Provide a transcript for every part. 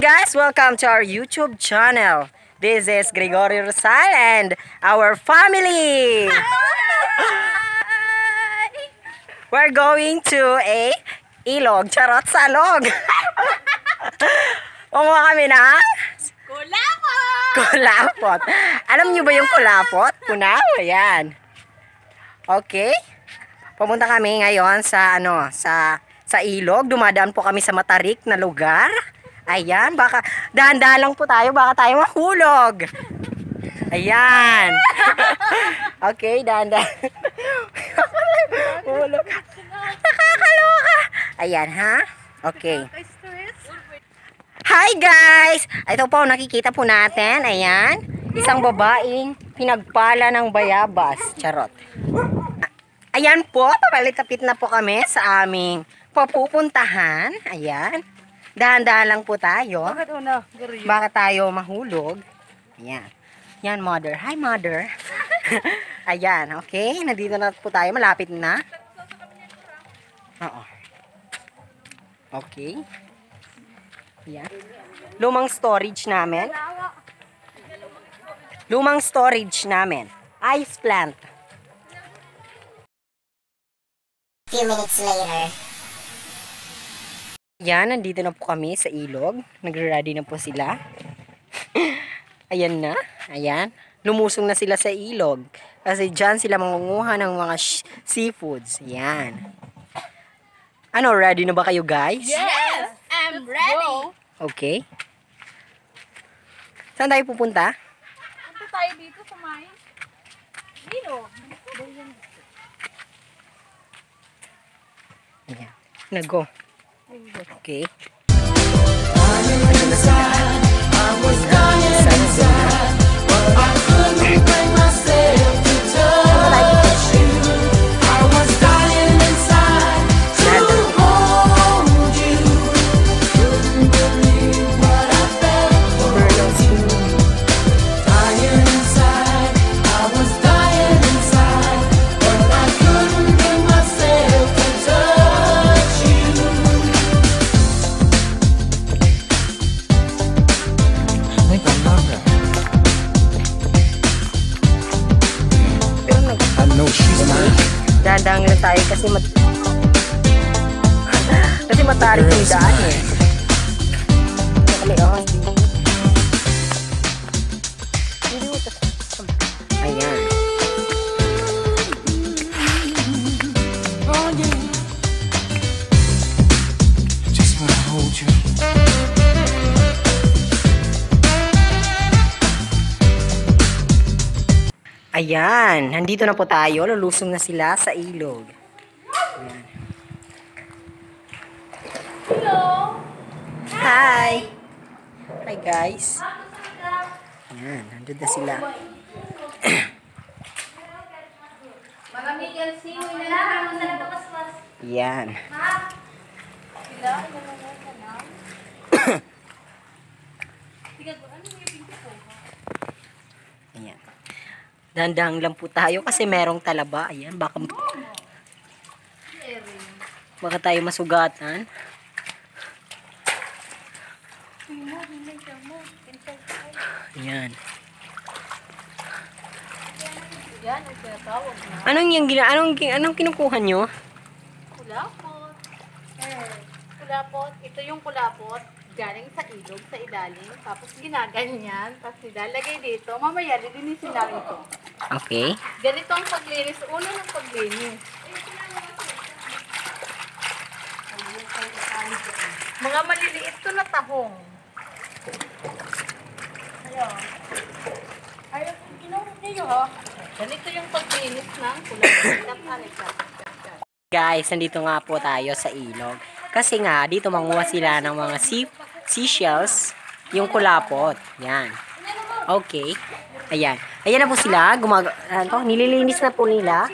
morning guys! Welcome to our YouTube channel. This is Gregorio Rosal and our family! We're going to a ilog. Charot, salog! Kumuha kami ng Kulapot! kulapot. Alam niyo ba yung kulapot? Punaw, ayan. Okay. Pumunta kami ngayon sa sa ilog. Dumadaan po kami sa matarik na lugar. Ayan, baka dahan-dahan lang po tayo, baka tayo mahulog. Ayan. Okay, dahan-dahan. Hulog. Nakakaloka. Ayan, ha? Okay. Hi guys! Ito po, nakikita po natin. Ayan. Isang babaeng pinagpala ng bayabas. Charot. Ayan po, papalitapit na po kami sa aming papupuntahan. Ayan. Dahan-dahan lang po tayo. Baka tayo mahulog. Ayan. Yan, mother. Hi, mother. Ayan, okay. Nandito na po tayo. Malapit na. Oo. Okay. Ayan. Lumang storage namin. Lumang storage namin. Ice plant. Few minutes later. Yan, nandito na po kami sa ilog. Nagre-ready na po sila. Ayan na. Ayan. Lumusong na sila sa ilog. Kasi dyan sila mangunguha ng mga seafoods. Yan. Ano, ready na ba kayo guys? Yes! I'm ready! Okay. Saan tayo pupunta? Punta tayo dito sa may Dino. Ayan. Nag-go. Okay. Dadang lang tayo kasi kasi matarik yung daan eh. Ayan. Just wanna hold you. Ayan, nandito na po tayo. Lulusong na sila sa ilog. Ayan. Hello! Hi! Hi guys. Ayan, nandun na sila. Maraming LCU na lang. Ayan. Sila? Ilan na? Sige, ano yung pinto ko? Ayan. Dandang lang po tayo kasi merong talaba. Ayan, baka tayo masugatan. Ayan. Yan, ang tinatawag na. Anong kinukuha nyo? Kulapot. Kulapot. Ito yung kulapot. Galing sa ilog, sa ilalim. Tapos ginaganyan. Tapos nilalagay dito. Mamaya, lilinisin namin ito. Okay. Ganito ang paglinis. Una ng paglinis. Mga maliliit to na tahong. Ayun. Ayun, ginawin niyo ha. Ganito yung paglinis ng kulapot. Guys, nandito nga po tayo sa ilog. Kasi nga, dito manguha sila ng mga seashells, yung kulapot. Yan. Okay. Ayan. Ayan na po sila. Nililinis na po nila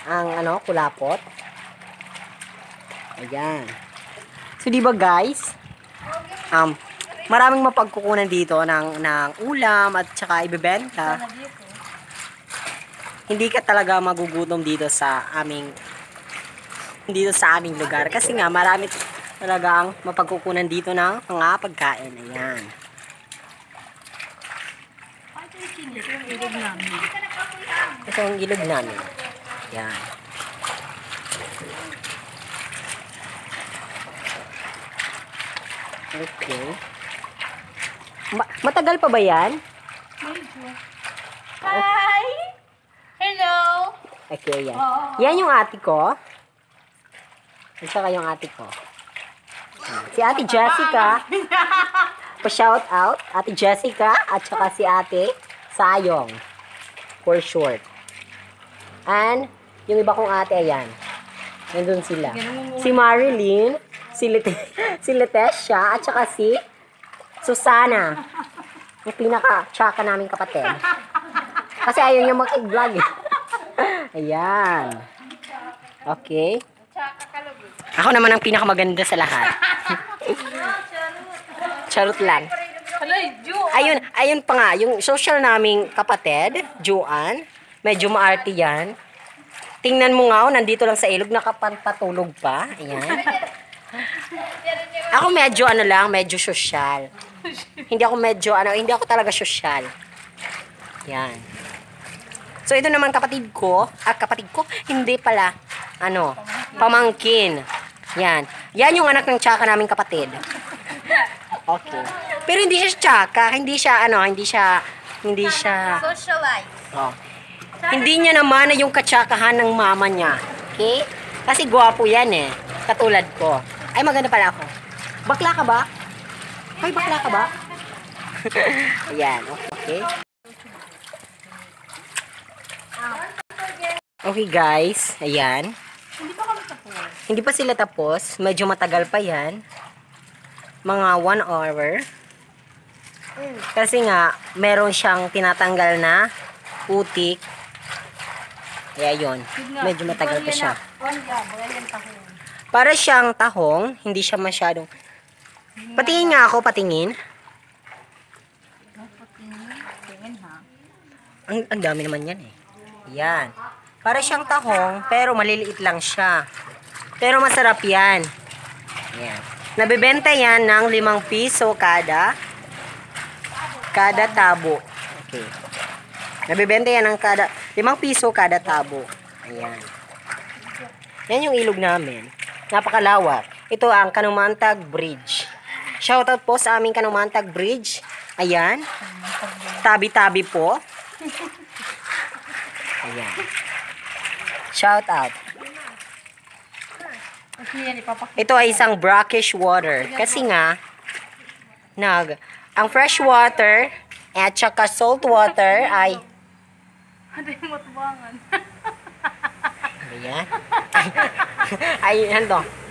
ang kulapot. Ayan. So, di ba guys? Maraming mapagkukunan dito ng ulam at saka ibebenta. Hindi ka talaga magugutom dito sa aming lugar kasi nga marami talagang mapagkukunan dito ng mga pagkain. Ayan. Ito yung ilog namin. Ito ang ilog namin. Ayan. Okay. Matagal pa ba yan? Medyo. Hi! Hello! Okay, yan. Yan yung ate ko. At saka yung ate ko. Si Ate Jessica. Pa-shout out. Ate Jessica at saka si Ate Sayong. For short. And yung iba kong ate, ayan. Nandun sila. Si Marilyn, si Letesha, at saka si Susana. Yung pinaka-tsaka naming kapatid. Kasi ayaw niya mag-vlog eh. Ayan. Okay. Tsaka kalabot. Ako naman ang pinakamaganda sa lahat. Charot lang. Halay, Ju! Ayun pa nga, yung social naming kapatid, Juan, medyo maarte yan. Tingnan mo nga, nandito lang sa ilog, nakapantulog pa. Ayan. Ako medyo medyo social. Hindi ako talaga social. Yan. So ito naman kapatid ko, hindi pala, pamangkin. Yan. Yan yung anak ng tsaka naming kapatid. Okay. Pero hindi siya tsaka, hindi siya, Socialize. oh. Hindi niya naman na yung katsakahan ng mama niya. Okay? Kasi gwapo yan eh. Katulad ko. Ay, maganda pala ako. Bakla ka ba? Ay, bakla ka ba? Ayan, okay. Okay guys, ayan. Hindi pa kami tapos. Hindi pa sila tapos. Medyo matagal pa yan. Mga 1 hour. Kasi nga, meron siyang tinatanggal na putik. Kaya yun. Medyo matagal pa siya. Para siyang tahong, hindi siya masyadong... Patingin nga ako, patingin. Tingin ha. Ang dami naman yan eh. Yan. Para siyang tahong, pero maliliit lang siya. Pero masarap yan. Yan. Nabibenta yan ng 5 piso kada tabo. Okay. Nabibenta yan ng 5 piso kada tabo. Ayan. Yan yung ilog namin. Napakalawak. Ito ang Kanumantag Bridge. Shoutout po sa aming Kanumantag Bridge. Ayan. Tabi-tabi po. Ayan. Shoutout. Ito ay isang brackish water. Kasi nga, ang fresh water at saka salt water ay... Ano yung matubangan? Ayan. Ay, ano?